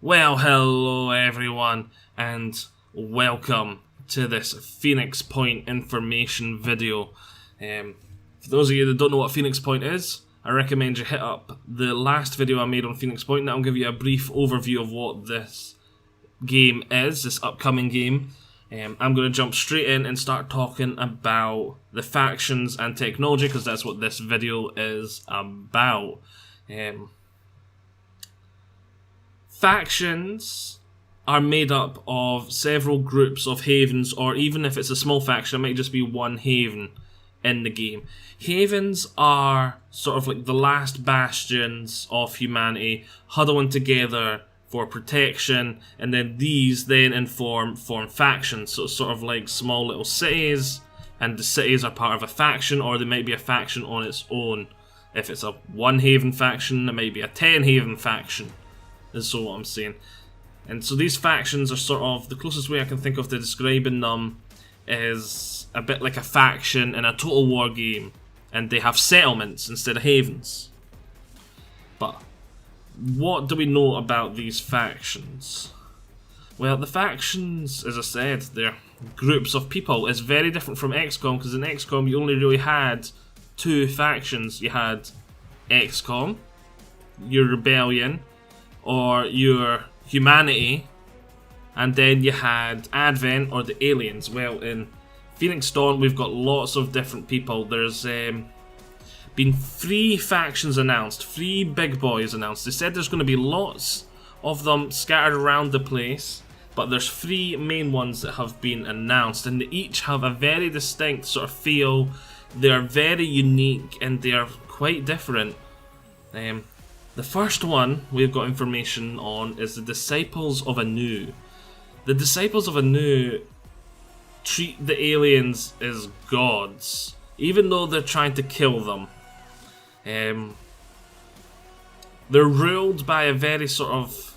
Well, hello everyone, and welcome to this Phoenix Point information video. For those of you that don't know what Phoenix Point is, I recommend you hit up the last video I made on Phoenix Point. That'll give you a brief overview of what this game is, this upcoming game. I'm going to jump straight in and start talking about the factions and technology, because that's what this video is about. Factions are made up of several groups of havens, or even if it's a small faction, it might just be one haven in the game. Havens are sort of like the last bastions of humanity, huddling together for protection, and then these then form factions. So it's sort of like small little cities, and the cities are part of a faction, or they might be a faction on its own. If it's a one haven faction, it might be a 10 haven faction, is so what I'm saying. And so these factions are sort of, the closest way I can think of to describing them is a bit like a faction in a Total War game, and they have settlements instead of havens. But what do we know about these factions? Well, the factions, as I said, they're groups of people. It's very different from XCOM, because in XCOM you only really had two factions. You had XCOM, your rebellion, or your humanity, and then you had Advent, or the aliens. Well, in KINGSTON we've got lots of different people. There's been 3 factions announced, 3 big boys announced. They said there's going to be lots of them scattered around the place, but there's 3 main ones that have been announced, and they each have a very distinct sort of feel. They're very unique and they are quite different. The first one we've got information on is the Disciples of Anu. The Disciples of Anu treat the aliens as gods, even though they're trying to kill them. They're ruled by a very sort of...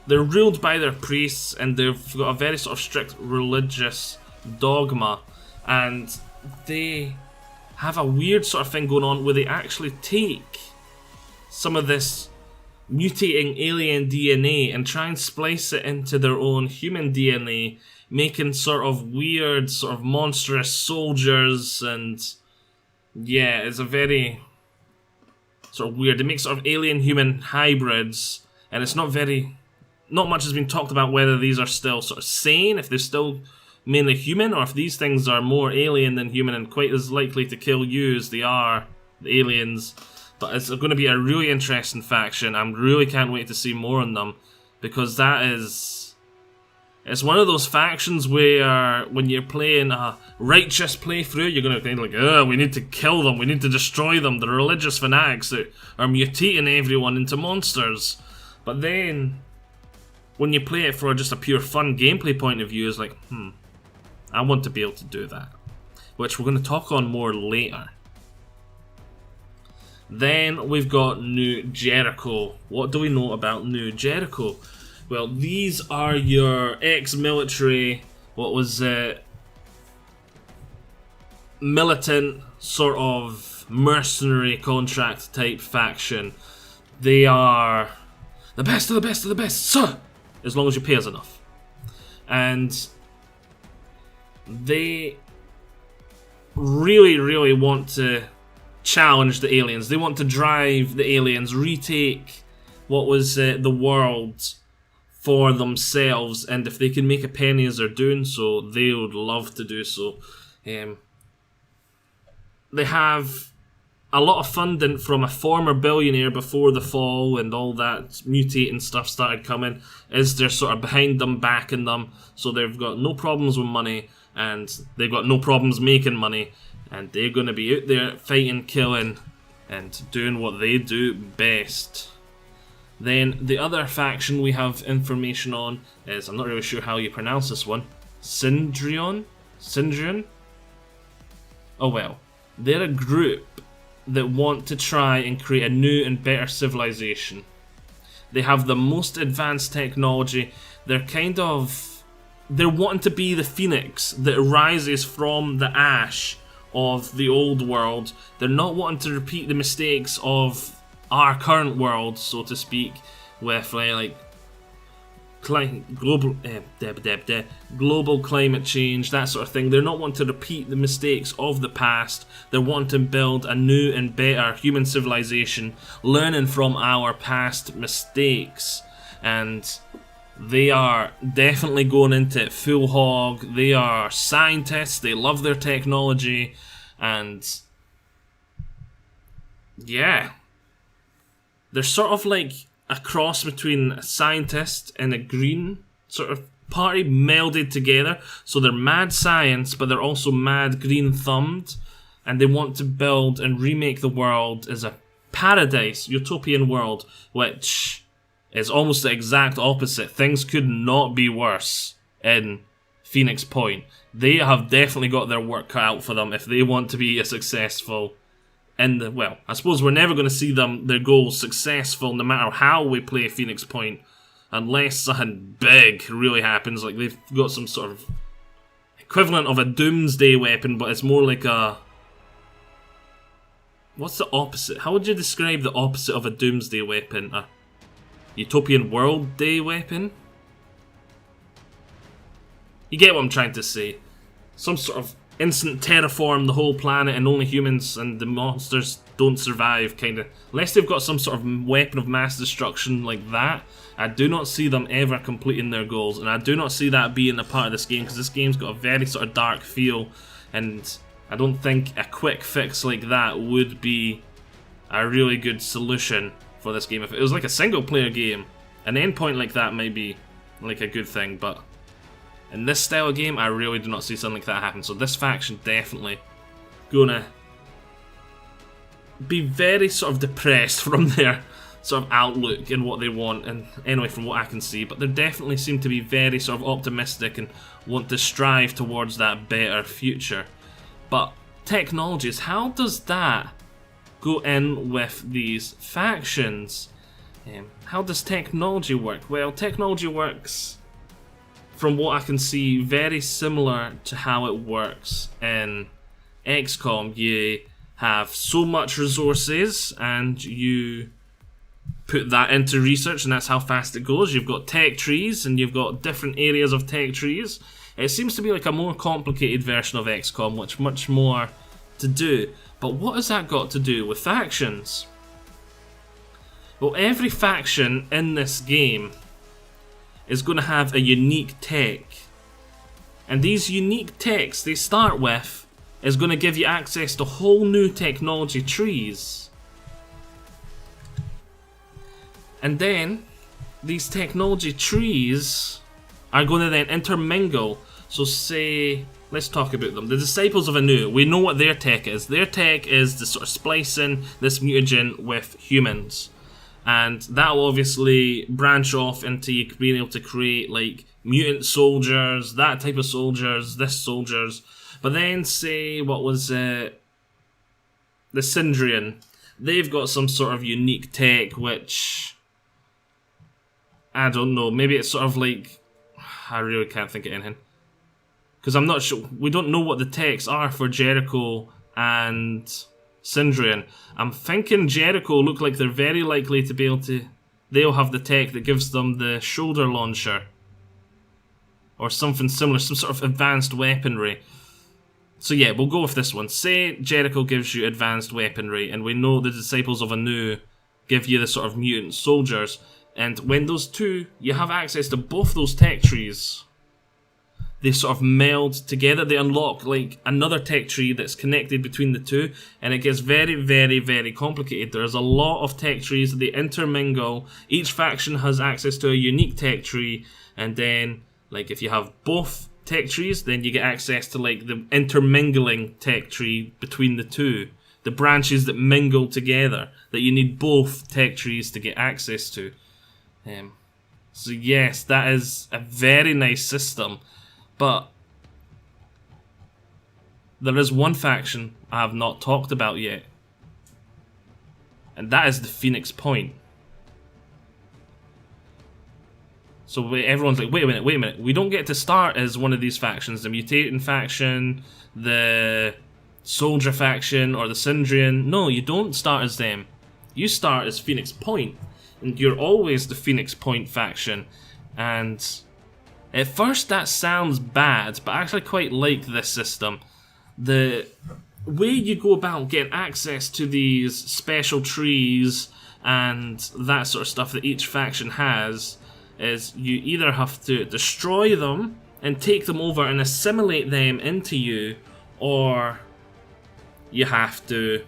They're ruled by their priests, and they've got a very sort of strict religious dogma, and they have a weird sort of thing going on where they actually take some of this mutating alien DNA and try and splice it into their own human DNA, making sort of weird, sort of monstrous soldiers. And yeah, it's a very sort of weird. They make sort of alien-human hybrids, and it's not much has been talked about whether these are still sort of sane, if they're still mainly human, or if these things are more alien than human and quite as likely to kill you as they are the aliens. But it's going to be a really interesting faction. I really can't wait to see more on them, because it's one of those factions where when you're playing a righteous playthrough, you're going to think like, oh, we need to kill them, we need to destroy them, the religious fanatics that are mutating everyone into monsters. But then when you play it for just a pure fun gameplay point of view, it's like, I want to be able to do that, which we're going to talk on more later. Then we've got New Jericho. What do we know about New Jericho? Well, these are your ex-military, militant, sort of mercenary contract type faction. They are the best of the best of the best, sir, as long as you pay us enough. And they really, really want to challenge the aliens. They want to drive the aliens, retake what was the world for themselves, and if they can make a penny as they're doing so, they would love to do so. They have a lot of funding from a former billionaire before the fall, and all that mutating stuff started coming, is they're sort of behind them, backing them, so they've got no problems with money, and they've got no problems making money, and they're going to be out there fighting, killing, and doing what they do best. Then the other faction we have information on is, I'm not really sure how you pronounce this one, Syndrion? Oh well. They're a group that want to try and create a new and better civilization. They have the most advanced technology. They're wanting to be the phoenix that rises from the ash of the old world. They're not wanting to repeat the mistakes of our current world, so to speak, with like global climate change, that sort of thing. They're not wanting to repeat the mistakes of the past. They're wanting to build a new and better human civilization, learning from our past mistakes. And they are definitely going into it full hog. They are scientists, they love their technology, and yeah. They're sort of like a cross between a scientist and a green sort of party melded together. So they're mad science, but they're also mad green thumbed, and they want to build and remake the world as a paradise, utopian world, which is almost the exact opposite. Things could not be worse in Phoenix Point. They have definitely got their work cut out for them if they want to be a successful in the, well, I suppose we're never going to see their goals successful no matter how we play Phoenix Point, unless something big really happens, like they've got some sort of equivalent of a doomsday weapon, but it's more like a... What's the opposite? How would you describe the opposite of a doomsday weapon? A utopian world day weapon? You get what I'm trying to say. Some sort of instant terraform the whole planet and only humans and the monsters don't survive, kind of. Unless they've got some sort of weapon of mass destruction like that, I do not see them ever completing their goals, and I do not see that being a part of this game, because this game's got a very sort of dark feel, and I don't think a quick fix like that would be a really good solution for this game. If it was like a single player game, an endpoint like that might be like a good thing, but in this style of game, I really do not see something like that happen. So this faction definitely gonna be very sort of depressed from their sort of outlook and what they want, and anyway, from what I can see, but they definitely seem to be very sort of optimistic and want to strive towards that better future. But technologies, how does that go in with these factions? How does technology work? Well, technology works, from what I can see, very similar to how it works in XCOM. You have so much resources and you put that into research, and that's how fast it goes. You've got tech trees and you've got different areas of tech trees. It seems to be like a more complicated version of XCOM, which much more to do. But what has that got to do with factions? Well, every faction in this game is going to have a unique tech, and these unique techs they start with is going to give you access to whole new technology trees, and then these technology trees are going to then intermingle. So say, let's talk about them. The Disciples of Anu, we know what their tech is. Their tech is the sort of splicing this mutagen with humans. And that will obviously branch off into you being able to create like mutant soldiers, that type of soldiers, this soldiers. But then say, what was it? The Syndrian. They've got some sort of unique tech which, I don't know, maybe it's sort of like, I really can't think of anything. Because I'm not sure, we don't know what the techs are for Jericho and Syndrian. I'm thinking Jericho look like they're very likely to be able to... They'll have the tech that gives them the shoulder launcher. Or something similar, some sort of advanced weaponry. So yeah, we'll go with this one. Say Jericho gives you advanced weaponry, and we know the Disciples of Anu give you the sort of mutant soldiers. And when those two, you have access to both those tech trees. They sort of meld together, they unlock like another tech tree that's connected between the two, and it gets very, very, very complicated. There's a lot of tech trees that they intermingle. Each faction has access to a unique tech tree, and then like if you have both tech trees, then you get access to like the intermingling tech tree between the two. The branches that mingle together, that you need both tech trees to get access to. So yes, that is a very nice system. But there is one faction I have not talked about yet, and that is the Phoenix Point. So everyone's like, wait a minute, we don't get to start as one of these factions, the Mutating faction, the Soldier faction, or the Syndrian. No, you don't start as them. You start as Phoenix Point, and you're always the Phoenix Point faction. And at first that sounds bad, but I actually quite like this system. The way you go about getting access to these special trees and that sort of stuff that each faction has is you either have to destroy them and take them over and assimilate them into you, or you have to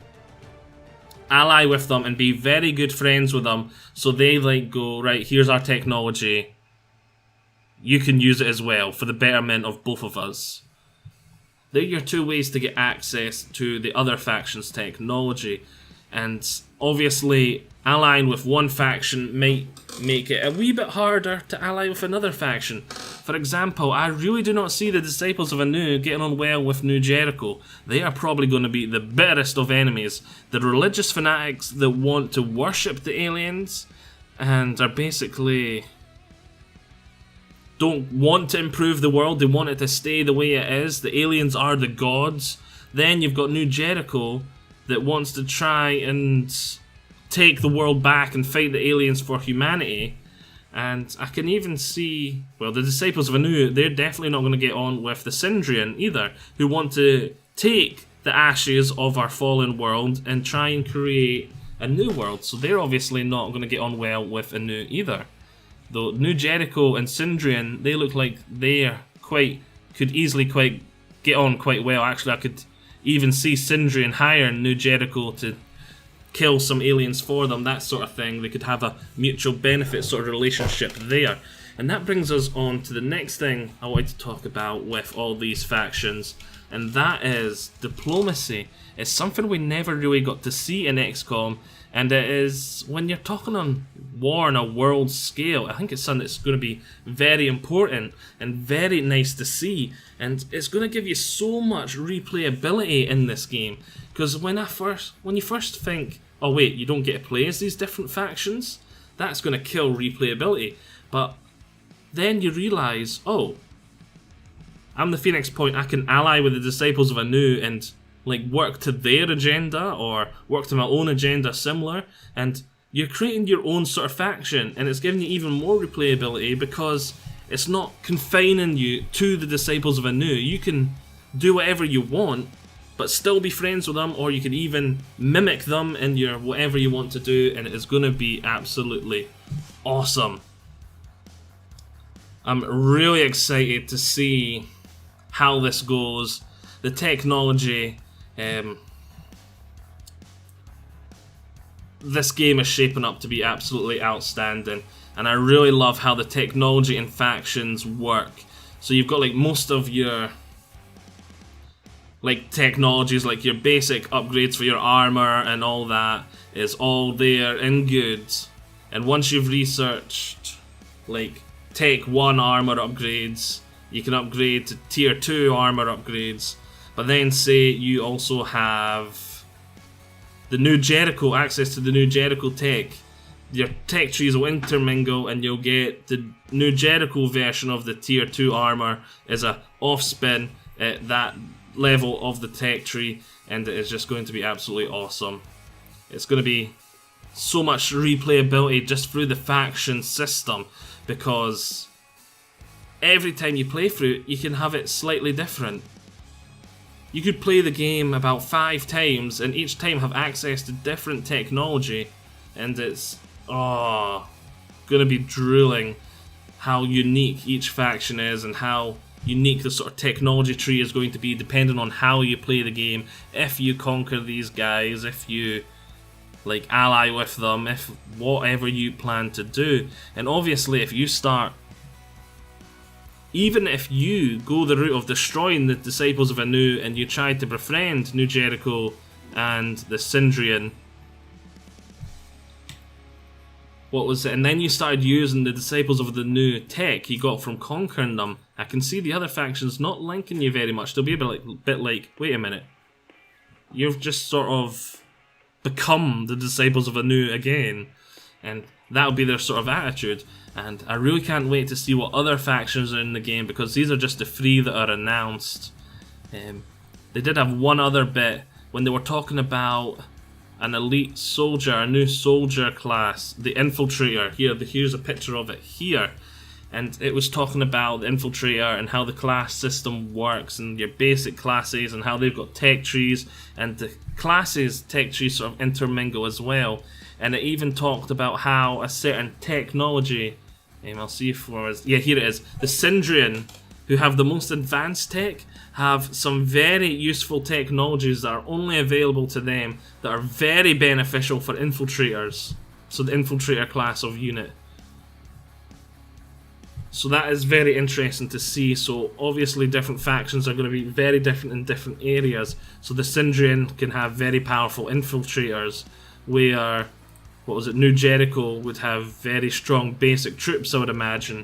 ally with them and be very good friends with them, so they like go, right, here's our technology, you can use it as well for the betterment of both of us. They're your two ways to get access to the other faction's technology, and obviously allying with one faction might make it a wee bit harder to ally with another faction. For example, I really do not see the Disciples of Anu getting on well with New Jericho. They are probably going to be the bitterest of enemies. The religious fanatics that want to worship the aliens and are basically don't want to improve the world, they want it to stay the way it is. The aliens are the gods. Then you've got New Jericho that wants to try and take the world back and fight the aliens for humanity. And I can even see, well, the Disciples of Anu, they're definitely not going to get on with the Syndrian either, who want to take the ashes of our fallen world and try and create a new world. So they're obviously not going to get on well with Anu either. Though New Jericho and Syndrian, they look like they could easily get on quite well. Actually, I could even see Syndrian hiring New Jericho to kill some aliens for them, that sort of thing. They could have a mutual benefit sort of relationship there. And that brings us on to the next thing I wanted to talk about with all these factions, and that is diplomacy. It's something we never really got to see in XCOM, and it is, when you're talking on war on a world scale, I think it's something that's going to be very important and very nice to see, and it's going to give you so much replayability in this game. Because when you first think, oh wait, you don't get to play as these different factions, that's going to kill replayability. But then you realise, oh, I'm the Phoenix Point, I can ally with the Disciples of Anu and like work to their agenda or work to my own agenda similar, and you're creating your own sort of faction, and it's giving you even more replayability because it's not confining you to the Disciples of Anu. You can do whatever you want but still be friends with them, or you can even mimic them in your whatever you want to do, and it is going to be absolutely awesome. I'm really excited to see how this goes. The technology, this game is shaping up to be absolutely outstanding, and I really love how the technology and factions work. So you've got like most of your like technologies, like your basic upgrades for your armor and all that is all there and good. And once you've researched like Tech 1 armor upgrades, you can upgrade to Tier 2 armor upgrades. But then say you also have the New Jericho, access to the New Jericho tech. Your tech trees will intermingle and you'll get the New Jericho version of the Tier 2 armor as a off-spin at that level of the tech tree, and it is just going to be absolutely awesome. It's going to be so much replayability just through the faction system, because every time you play through it, you can have it slightly different. You could play the game about 5 times and each time have access to different technology, and it's going to be drooling how unique each faction is and how unique the sort of technology tree is going to be depending on how you play the game. If you conquer these guys, if you like ally with them, if whatever you plan to do. And obviously if you start, even if you go the route of destroying the Disciples of Anu and you try to befriend New Jericho and the Syndrian, and then you started using the Disciples of the New tech you got from conquering them, I can see the other factions not linking you very much. They'll be a bit like, wait a minute, you've just sort of become the Disciples of Anu again, and that'll be their sort of attitude. And I really can't wait to see what other factions are in the game, because these are just the 3 that are announced. They did have one other bit when they were talking about an elite soldier, a new soldier class, the Infiltrator. Here's a picture of it here. and it was talking about the Infiltrator and how the class system works and your basic classes and how they've got tech trees, and the classes tech trees sort of intermingle as well. And it even talked about how a certain technology, I'll see if yeah, here it is, the Syndrian, who have the most advanced tech, have some very useful technologies that are only available to them that are very beneficial for infiltrators. So the Infiltrator class of unit. So that is very interesting to see. So obviously different factions are going to be very different in different areas. So the Syndrian can have very powerful infiltrators, where, what was it, New Jericho would have very strong basic troops, I would imagine.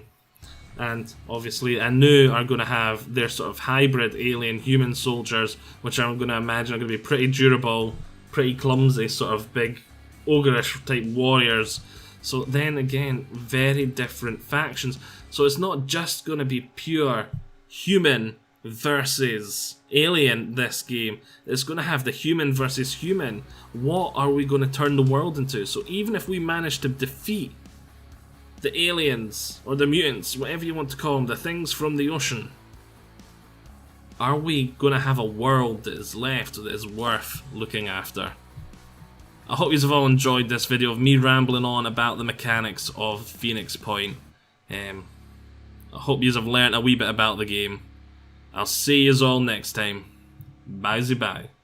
And obviously Anu are going to have their sort of hybrid alien-human soldiers, which I'm going to imagine are going to be pretty durable, pretty clumsy, sort of big ogreish type warriors. So then again, very different factions. So it's not just going to be pure human versus alien, this game. It's going to have the human versus human. What are we going to turn the world into? So even if we manage to defeat the aliens, or the mutants, whatever you want to call them, the things from the ocean, are we going to have a world that is left that is worth looking after? I hope you've all enjoyed this video of me rambling on about the mechanics of Phoenix Point. I hope you've learnt a wee bit about the game. I'll see yous all next time. Bye-bye.